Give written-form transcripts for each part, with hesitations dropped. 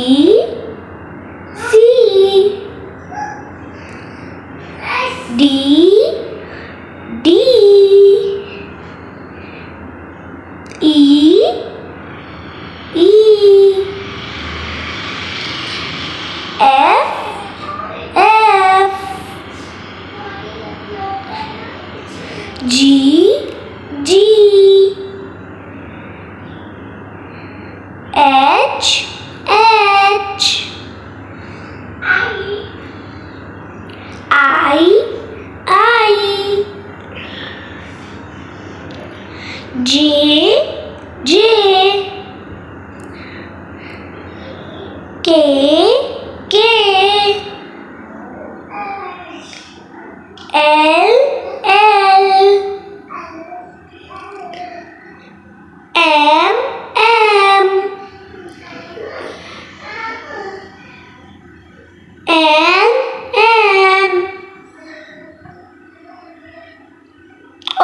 C D E F G H I J K L M N O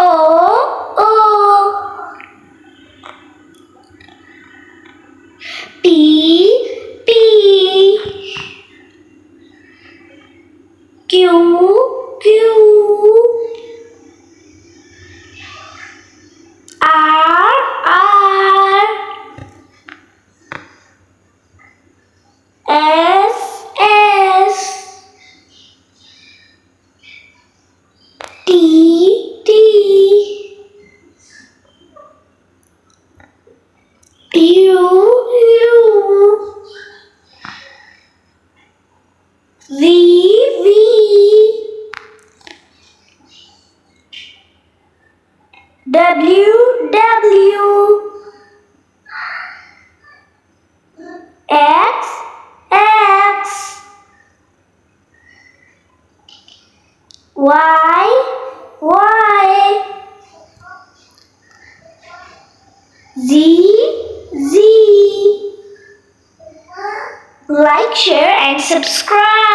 P Q R S T U V W X Y Z. Like, share and subscribe.